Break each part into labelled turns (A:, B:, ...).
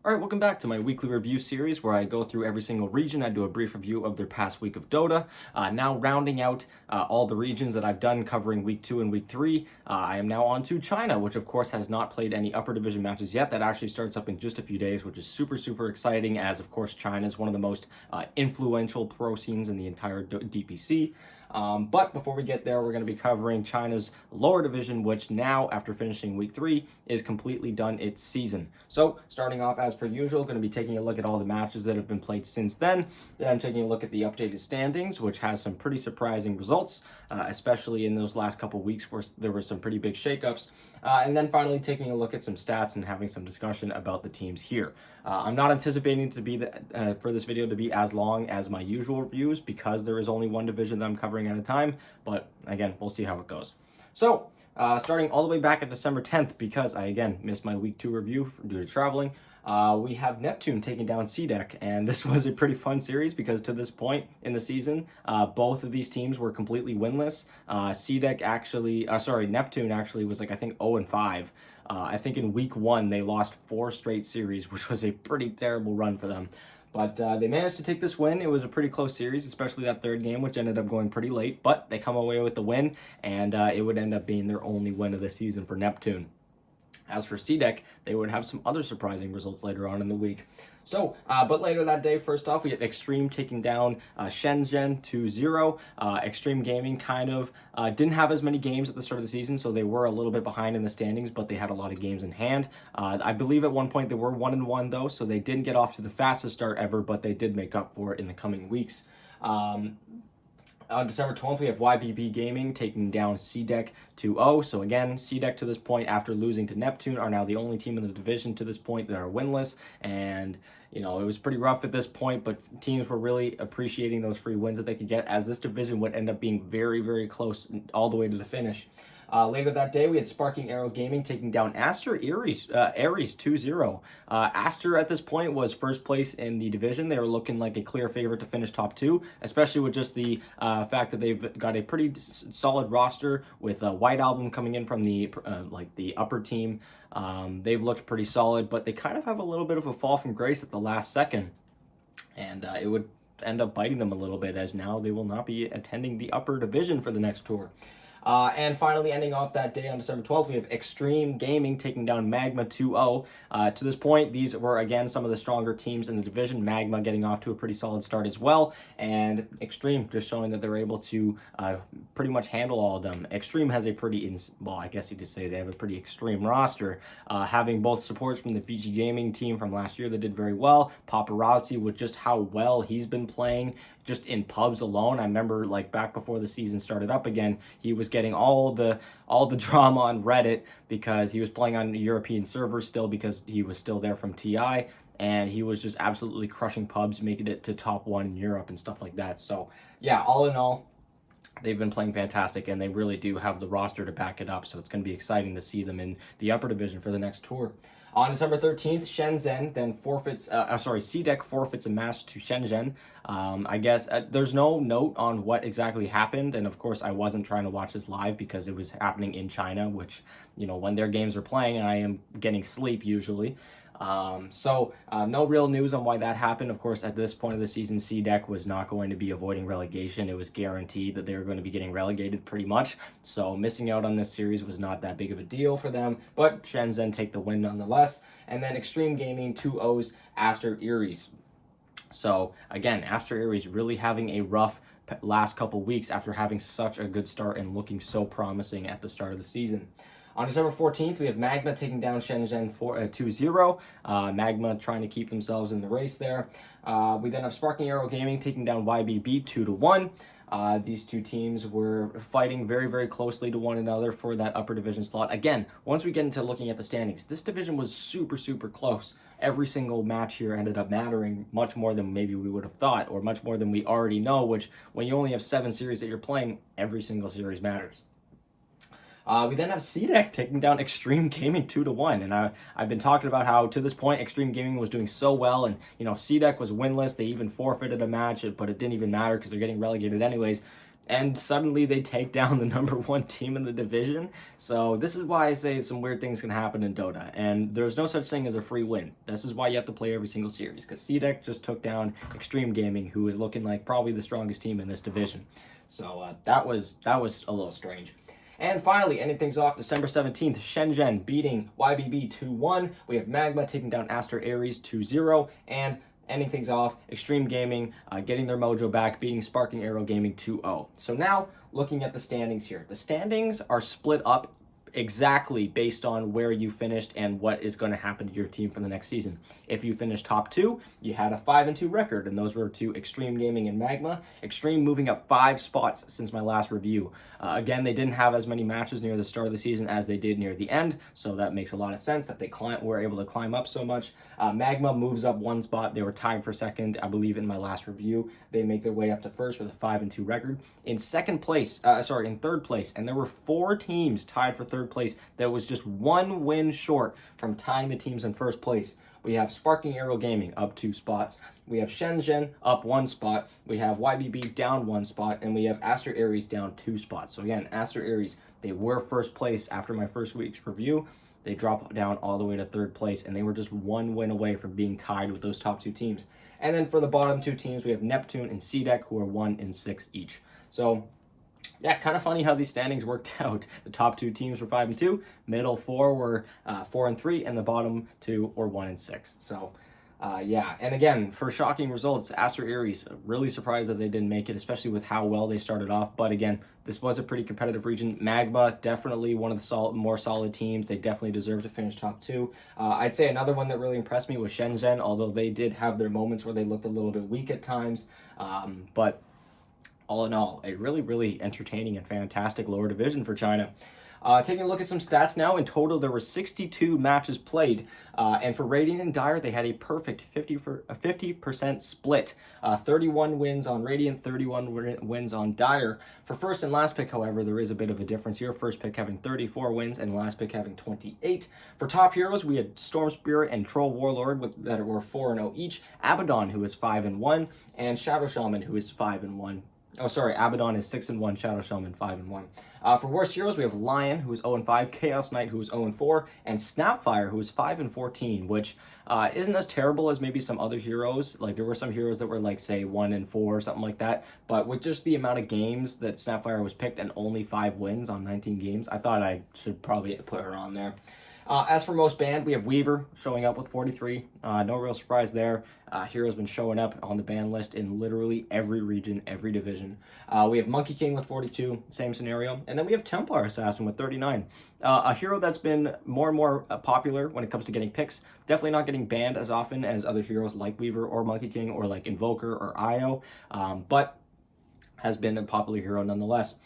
A: Alright, welcome back to my weekly review series where I go through every single region. I do a brief review of their past week of Dota. Now rounding out all the regions that I've done covering week 2 and week 3, I am now on to China, which of course has not played any upper division matches yet. That actually starts up in just a few days, which is super exciting, as of course China is one of the most influential pro scenes in the entire DPC. But before we get there, we're going to be covering China's lower division, which now, after finishing week 3, is completely done its season. So, starting off as per usual, going to be taking a look at all the matches that have been played since then. Then taking a look at the updated standings, which has some pretty surprising results, especially in those last couple weeks where there were some pretty big shakeups. And then finally taking a look at some stats and having some discussion about the teams here. I'm not anticipating to be for this video to be as long as my usual reviews because there is only one division that I'm covering at a time, but again, we'll see how it goes. So, starting all the way back at December 10th, because I again missed my week 2 review due to traveling, we have Neptune taking down CDEC, and this was a pretty fun series because to this point in the season, both of these teams were completely winless. Neptune actually was like, I think 0-5. I think in week 1 they lost 4 straight series, which was a pretty terrible run for them. But they managed to take this win. It was a pretty close series, especially that third game, which ended up going pretty late. But they come away with the win, and it would end up being their only win of the season for Neptune. As for CDEC, they would have some other surprising results later on in the week. So, but later that day, first off, we have Extreme taking down Shenzhen 2-0. Extreme Gaming kind of didn't have as many games at the start of the season, so they were a little bit behind in the standings, but they had a lot of games in hand. I believe at one point they were 1-1 though, so they didn't get off to the fastest start ever, but they did make up for it in the coming weeks. On December 12th, we have YBB Gaming taking down CDEC 2-0. So again, CDEC to this point, after losing to Neptune, are now the only team in the division to this point that are winless. And, you know, it was pretty rough at this point, but teams were really appreciating those free wins that they could get, as this division would end up being very close all the way to the finish. Later that day, we had Sparking Arrow Gaming taking down Aster Ares 2-0. Aster at this point was first place in the division. They were looking like a clear favorite to finish top 2, especially with just the fact that they've got a pretty solid roster with White Album coming in from the the upper team. They've looked pretty solid, but they kind of have a little bit of a fall from grace at the last second, and it would end up biting them a little bit, as now they will not be attending the upper division for the next tour. And finally, ending off that day on December 12th, we have Extreme Gaming taking down Magma 2-0. To this point, these were, again, some of the stronger teams in the division. Magma getting off to a pretty solid start as well, and Extreme just showing that they're able to pretty much handle all of them. Extreme has a pretty, well, I guess you could say they have a pretty extreme roster, having both supports from the VG Gaming team from last year that did very well, Paparazzi with just how well he's been playing, just in pubs alone. I remember, like, back before the season started up again, he was getting all the drama on Reddit because he was playing on European servers still, because he was still there from TI, and he was just absolutely crushing pubs, making it to top 1 in Europe and stuff like that. So yeah, all in all, they've been playing fantastic, and they really do have the roster to back it up, so it's going to be exciting to see them in the upper division for the next tour. On December 13th, Shenzhen then CDEC forfeits a match to Shenzhen. I guess there's no note on what exactly happened, and of course I wasn't trying to watch this live because it was happening in China, which, you know, when their games are playing, I am getting sleep usually. No real news on why that happened. Of course, at this point of the season, CDEC was not going to be avoiding relegation. It was guaranteed that they were going to be getting relegated pretty much. So missing out on this series was not that big of a deal for them, but Shenzhen take the win nonetheless. And then Extreme Gaming 2-0's Aster Ares. So again, Aster Ares really having a rough last couple weeks after having such a good start and looking so promising at the start of the season. On December 14th, we have Magma taking down Shenzhen 2-0. Magma trying to keep themselves in the race there. We then have Sparking Arrow Gaming taking down YBB 2-1. These two teams were fighting very closely to one another for that upper division slot. Again, once we get into looking at the standings, this division was super close. Every single match here ended up mattering much more than maybe we would have thought, or much more than we already know, which when you only have 7 series that you're playing, every single series matters. We then have CDEC taking down Extreme Gaming 2-1, and I've been talking about how to this point Extreme Gaming was doing so well, and you know, CDEC was winless. They even forfeited a match, but it didn't even matter because they're getting relegated anyways. and suddenly they take down the number 1 team in the division. So this is why I say some weird things can happen in Dota, and there's no such thing as a free win. This is why you have to play every single series, because CDEC just took down Extreme Gaming, who is looking like probably the strongest team in this division. So that was a little strange. And finally, ending things off, December 17th, Shenzhen beating YBB 2-1. We have Magma taking down Aster Ares 2-0, and ending things off, Extreme Gaming getting their mojo back, beating Sparking Arrow Gaming 2-0. So now, looking at the standings here. The standings are split up exactly based on where you finished and what is going to happen to your team for the next season. If you finished top 2, you had a 5-2 record, and those were to Extreme Gaming and Magma. Extreme moving up 5 spots since my last review. Again, they didn't have as many matches near the start of the season as they did near the end, so that makes a lot of sense that they were able to climb up so much. Magma moves up 1 spot. They were tied for second, I believe, in my last review. They make their way up to first with a 5-2 record. In third place, and there were 4 teams tied for third place that was just 1 win short from tying the teams in first place. We have Sparking Arrow Gaming up 2 spots. We have Shenzhen up 1 spot. We have YBB down 1 spot, and we have Aster Ares down 2 spots. So again, Aster Ares, they were first place after my first week's review. They dropped down all the way to third place, and they were just 1 win away from being tied with those top 2 teams. And then for the bottom 2 teams, we have Neptune and CDEC, who are 1 and 6 each. So yeah, kind of funny how these standings worked out. The top 2 teams were 5-2, middle 4 were 4-3, and the bottom 2 were 1 and 6. So yeah, and again, for shocking results, Aster Ares, really surprised that they didn't make it, especially with how well they started off. But again, this was a pretty competitive region. Magma, definitely one of the more solid teams. They definitely deserve to finish top 2. I'd say another one that really impressed me was Shenzhen, although they did have their moments where they looked a little bit weak at times. But all in all, a really, really entertaining and fantastic lower division for China. Taking a look at some stats now, in total there were 62 matches played, and for Radiant and Dire they had a perfect 50% split. 31 wins on Radiant, 31 wins on Dire. For first and last pick, however, there is a bit of a difference here. First pick having 34 wins and last pick having 28. For top heroes, we had Storm Spirit and Troll Warlord that were 4-0 each, Abaddon, who is 5-1, and Shadow Shaman, who is 5-1. Oh, sorry, Abaddon is 6-1, Shadow Shaman 5-1. For worst heroes, we have Lion, who is 0-5, Chaos Knight, who is 0-4, and Snapfire, who is 5-14, which isn't as terrible as maybe some other heroes. Like, there were some heroes that were, like, say, 1-4 or something like that. But with just the amount of games that Snapfire was picked and only 5 wins on 19 games, I thought I should probably put her on there. As for most banned, we have Weaver showing up with 43. No real surprise there. Hero's been showing up on the ban list in literally every region, every division. We have Monkey King with 42, same scenario. And then we have Templar Assassin with 39. A hero that's been more and more popular when it comes to getting picks. Definitely not getting banned as often as other heroes like Weaver or Monkey King or like Invoker or Io. But has been a popular hero nonetheless.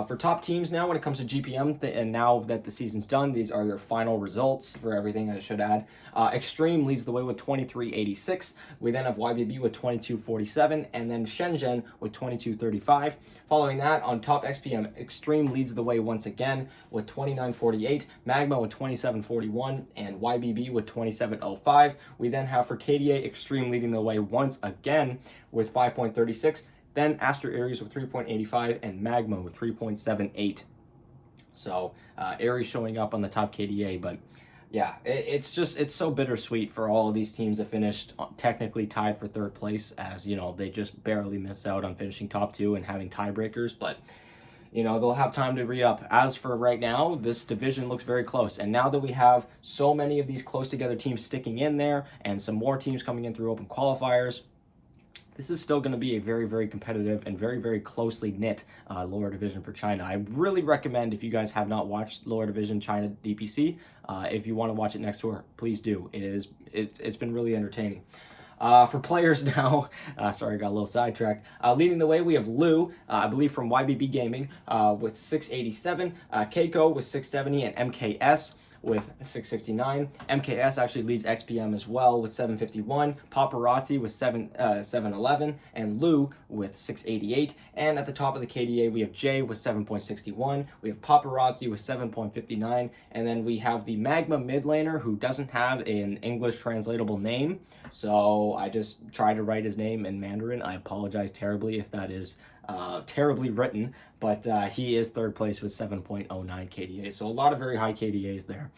A: For top teams now, when it comes to GPM, and now that the season's done, these are your final results for everything, I should add. Extreme leads the way with 23.86. We then have YBB with 22.47, and then Shenzhen with 22.35. Following that, on top XPM, Extreme leads the way once again with 29.48, Magma with 27.41, and YBB with 27.05. We then have for KDA, Extreme leading the way once again with 5.36. Then Aster Ares with 3.85 and Magma with 3.78. So Ares showing up on the top KDA, but yeah, it's so bittersweet for all of these teams that finished technically tied for third place, as you know, they just barely missed out on finishing top 2 and having tiebreakers, but you know, they'll have time to re-up. As for right now, this division looks very close. And now that we have so many of these close together teams sticking in there and some more teams coming in through open qualifiers, this is still going to be a very, very competitive and very, very closely knit lower division for China. I really recommend, if you guys have not watched lower division China DPC, if you want to watch it next tour, please do. It's been really entertaining. For players now, sorry, I got a little sidetracked. Leading the way, we have Lu, I believe from YBB Gaming, with 687, Keiko with 670, and MKS with 669. MKS actually leads XPM as well with 751. Paparazzi with 711, and Lu with 688. And at the top of the KDA, we have Jay with 7.61. We have Paparazzi with 7.59. And then we have the Magma mid laner, who doesn't have an English translatable name. So I just tried to write his name in Mandarin. I apologize terribly if that is terribly written, but he is third place with 7.09 KDA. So a lot of very high KDAs there.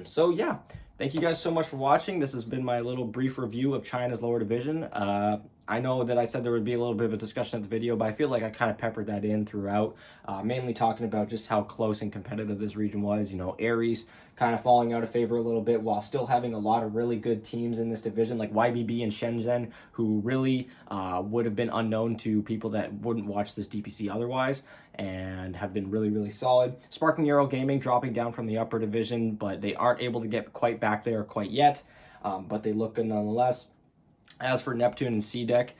A: So yeah, thank you guys so much for watching. This has been my little brief review of China's lower division. I know that I said there would be a little bit of a discussion at the video, but I feel like I kind of peppered that in throughout, mainly talking about just how close and competitive this region was. You know, Aries kind of falling out of favor a little bit while still having a lot of really good teams in this division, like YBB and Shenzhen, who really would have been unknown to people that wouldn't watch this DPC otherwise, and have been really, really solid. Sparking Euro Gaming dropping down from the upper division, but they aren't able to get quite back there quite yet, but they look good nonetheless. As for Neptune and C-Deck,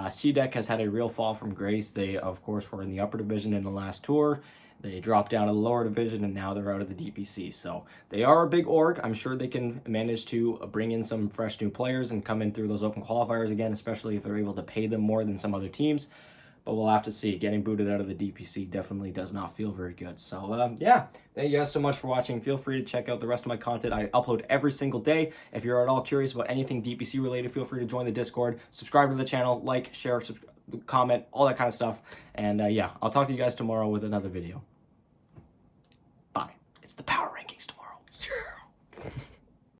A: C-Deck has had a real fall from grace. They, of course, were in the upper division in the last tour. They dropped down to the lower division, and now they're out of the DPC. So they are a big org. I'm sure they can manage to bring in some fresh new players and come in through those open qualifiers again, especially if they're able to pay them more than some other teams. But we'll have to see. Getting booted out of the DPC definitely does not feel very good. So, yeah, thank you guys so much for watching. Feel free to check out the rest of my content. I upload every single day. If you're at all curious about anything DPC related, feel free to join the Discord, subscribe to the channel, like, share, comment, all that kind of stuff. And, yeah, I'll talk to you guys tomorrow with another video. Bye. It's the Power Rankings tomorrow.